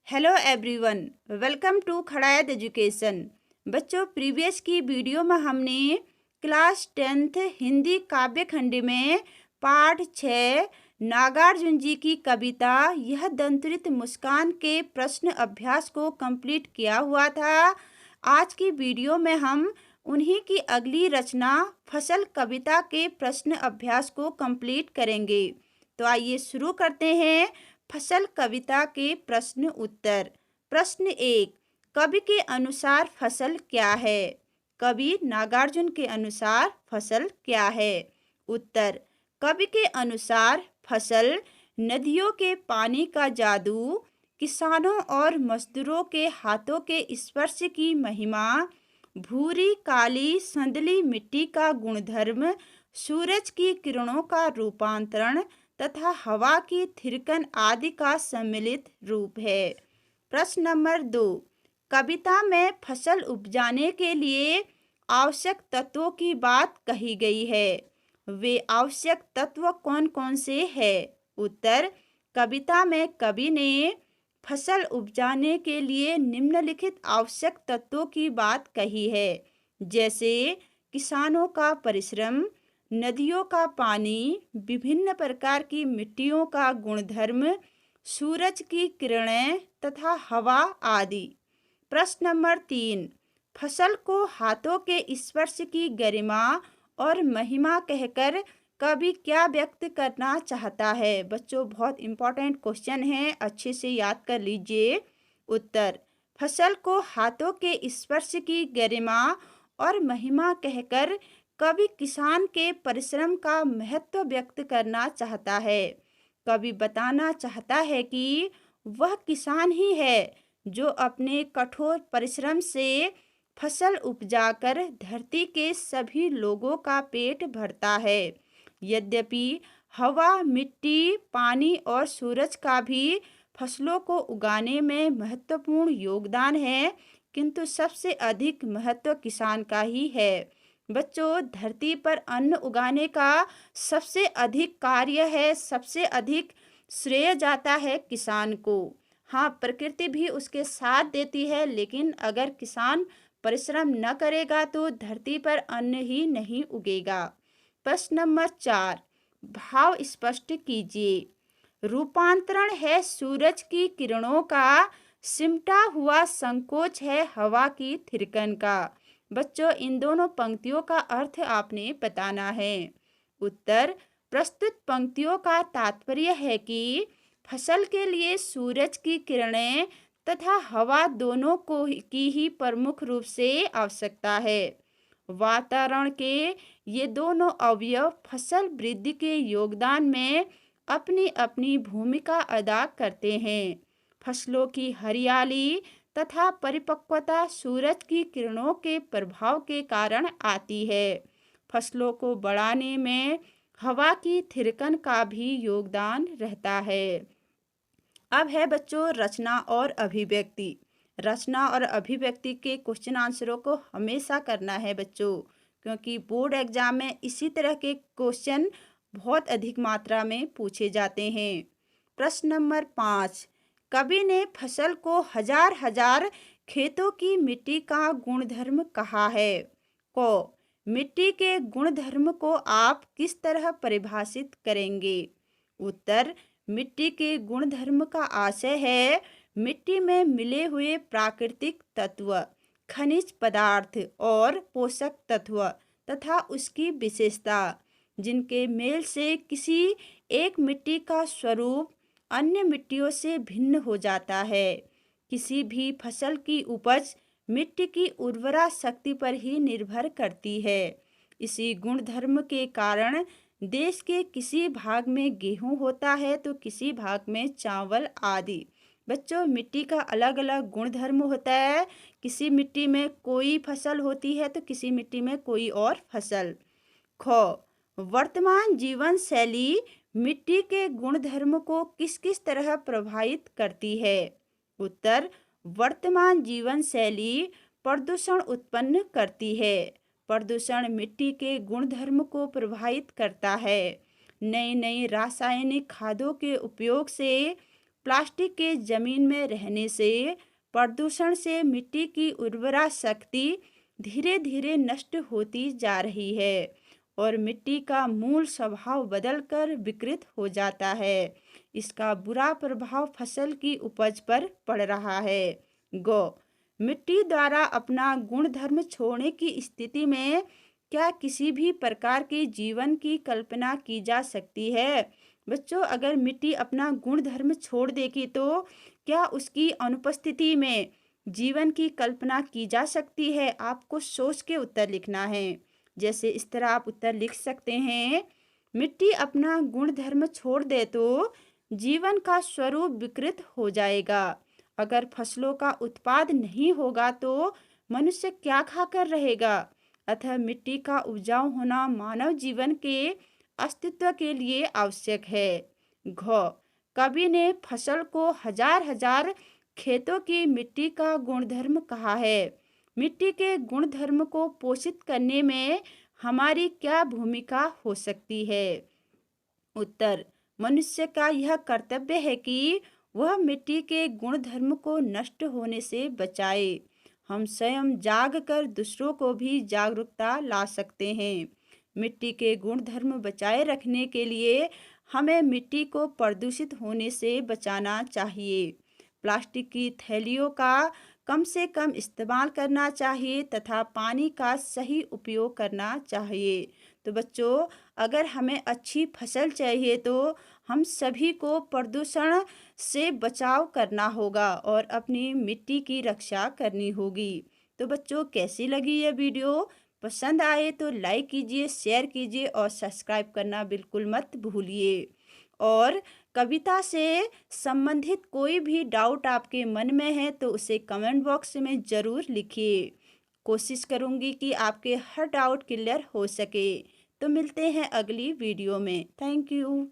Hello everyone, welcome to Khadayat education. बच्चों, previous की video में हमने क्लास 10th हिंदी काव्य खंड में पाठ 6 नागार्जुन जी की कविता यह दंतरित मुस्कान के प्रश्न अभ्यास को कंप्लीट किया हुआ था। आज की वीडियो में हम उन्हीं की अगली रचना फसल कविता के प्रश्न अभ्यास को कंप्लीट करेंगे। तो आइए शुरू करते हैं फसल कविता के प्रश्न उत्तर। प्रश्न 1, कवि के अनुसार फसल क्या है? कवि नागार्जुन के अनुसार फसल क्या है? उत्तर, कवि के अनुसार फसल नदियों के पानी का जादू, किसानों और मजदूरों के हाथों के स्पर्श की महिमा, भूरी काली संदली मिट्टी का गुणधर्म, सूरज की किरणों का रूपांतरण तथा हवा की थिरकन आदि का सम्मिलित रूप है। प्रश्न नंबर 2, कविता में फसल उपजाने के लिए आवश्यक तत्वों की बात कही गई है। वे आवश्यक तत्व कौन कौन से हैं? उत्तर, कविता में कवि ने फसल उपजाने के लिए निम्नलिखित आवश्यक तत्वों की बात कही है, जैसे किसानों का परिश्रम, नदियों का पानी, विभिन्न प्रकार की मिट्टियों का गुणधर्म, सूरज की किरणें तथा हवा आदि। प्रश्न नंबर 3, फसल को हाथों के स्पर्श की गरिमा और महिमा कहकर कवि क्या व्यक्त करना चाहता है? बच्चों, बहुत इंपॉर्टेंट क्वेश्चन है, अच्छे से याद कर लीजिए। उत्तर, फसल को हाथों के स्पर्श की गरिमा और महिमा कहकर कवि किसान के परिश्रम का महत्व व्यक्त करना चाहता है। कवि बताना चाहता है कि वह किसान ही है जो अपने कठोर परिश्रम से फसल उपजाकर धरती के सभी लोगों का पेट भरता है। यद्यपि हवा, मिट्टी, पानी और सूरज का भी फसलों को उगाने में महत्वपूर्ण योगदान है, किंतु सबसे अधिक महत्व किसान का ही है। बच्चों, धरती पर अन्न उगाने का सबसे अधिक कार्य है, सबसे अधिक श्रेय जाता है किसान को। हाँ, प्रकृति भी उसके साथ देती है, लेकिन अगर किसान परिश्रम न करेगा तो धरती पर अन्न ही नहीं उगेगा। प्रश्न नंबर 4, भाव स्पष्ट कीजिए। रूपांतरण है सूरज की किरणों का, सिमटा हुआ संकोच है हवा की थिरकन का। बच्चों, इन दोनों पंक्तियों का अर्थ आपने बताना है। उत्तर, प्रस्तुत पंक्तियों का तात्पर्य है कि फसल के लिए सूरज की किरणें तथा हवा दोनों की ही प्रमुख रूप से आवश्यकता है। वातावरण के ये दोनों अवयव फसल वृद्धि के योगदान में अपनी अपनी भूमिका अदा करते हैं। फसलों की हरियाली तथा परिपक्वता सूरज की किरणों के प्रभाव के कारण आती है। फसलों को बढ़ाने में हवा की थिरकन का भी योगदान रहता है। अब है बच्चों रचना और अभिव्यक्ति। रचना और अभिव्यक्ति के क्वेश्चन आंसरों को हमेशा करना है बच्चों, क्योंकि बोर्ड एग्जाम में इसी तरह के क्वेश्चन बहुत अधिक मात्रा में पूछे जाते हैं। प्रश्न नंबर 5, कवि ने फसल को हजार हजार खेतों की मिट्टी का गुणधर्म कहा है। को मिट्टी के गुणधर्म को आप किस तरह परिभाषित करेंगे? उत्तर, मिट्टी के गुणधर्म का आशय है मिट्टी में मिले हुए प्राकृतिक तत्व, खनिज पदार्थ और पोषक तत्व तथा उसकी विशेषता, जिनके मेल से किसी एक मिट्टी का स्वरूप अन्य मिट्टियों से भिन्न हो जाता है। किसी भी फसल की उपज मिट्टी की उर्वरा शक्ति पर ही निर्भर करती है। इसी गुणधर्म के कारण देश के किसी भाग में गेहूं होता है तो किसी भाग में चावल आदि। बच्चों, मिट्टी का अलग अलग गुणधर्म होता है। किसी मिट्टी में कोई फसल होती है तो किसी मिट्टी में कोई और फसल। वर्तमान जीवन शैली मिट्टी के गुणधर्म को किस किस तरह प्रभावित करती है? उत्तर, वर्तमान जीवन शैली प्रदूषण उत्पन्न करती है। प्रदूषण मिट्टी के गुणधर्म को प्रभावित करता है। नई नई रासायनिक खादों के उपयोग से प्लास्टिक के जमीन में रहने से प्रदूषण से मिट्टी की उर्वरा शक्ति धीरे धीरे नष्ट होती जा रही है और मिट्टी का मूल स्वभाव बदलकर विकृत हो जाता है। इसका बुरा प्रभाव फसल की उपज पर पड़ रहा है। गौ मिट्टी द्वारा अपना गुणधर्म छोड़ने की स्थिति में क्या किसी भी प्रकार के जीवन की कल्पना की जा सकती है? बच्चों, अगर मिट्टी अपना गुणधर्म छोड़ देगी तो क्या उसकी अनुपस्थिति में जीवन की कल्पना की जा सकती है? आपको सोच के उत्तर लिखना है। जैसे इस तरह आप उत्तर लिख सकते हैं। मिट्टी अपना गुणधर्म छोड़ दे तो जीवन का स्वरूप विकृत हो जाएगा। अगर फसलों का उत्पाद नहीं होगा तो मनुष्य क्या खाकर रहेगा? अतः मिट्टी का उपजाऊ होना मानव जीवन के अस्तित्व के लिए आवश्यक है। घ कवि ने फसल को हजार हजार खेतों की मिट्टी का गुणधर्म कहा है। मिट्टी के गुणधर्म को पोषित करने में हमारी क्या भूमिका हो सकती है? उत्तर, मनुष्य का यह कर्तव्य है कि वह मिट्टी के गुणधर्म को नष्ट होने से बचाए। हम स्वयं जाग कर दूसरों को भी जागरूकता ला सकते हैं। मिट्टी के गुणधर्म बचाए रखने के लिए हमें मिट्टी को प्रदूषित होने से बचाना चाहिए। प्लास्टिक की थैलियों का कम से कम इस्तेमाल करना चाहिए तथा पानी का सही उपयोग करना चाहिए। तो बच्चों, अगर हमें अच्छी फसल चाहिए तो हम सभी को प्रदूषण से बचाव करना होगा और अपनी मिट्टी की रक्षा करनी होगी। तो बच्चों, कैसी लगी यह वीडियो? पसंद आए तो लाइक कीजिए, शेयर कीजिए और सब्सक्राइब करना बिल्कुल मत भूलिए। और कविता से संबंधित कोई भी डाउट आपके मन में है तो उसे कमेंट बॉक्स में ज़रूर लिखिए। कोशिश करूँगी कि आपके हर डाउट क्लियर हो सके। तो मिलते हैं अगली वीडियो में। Thank you.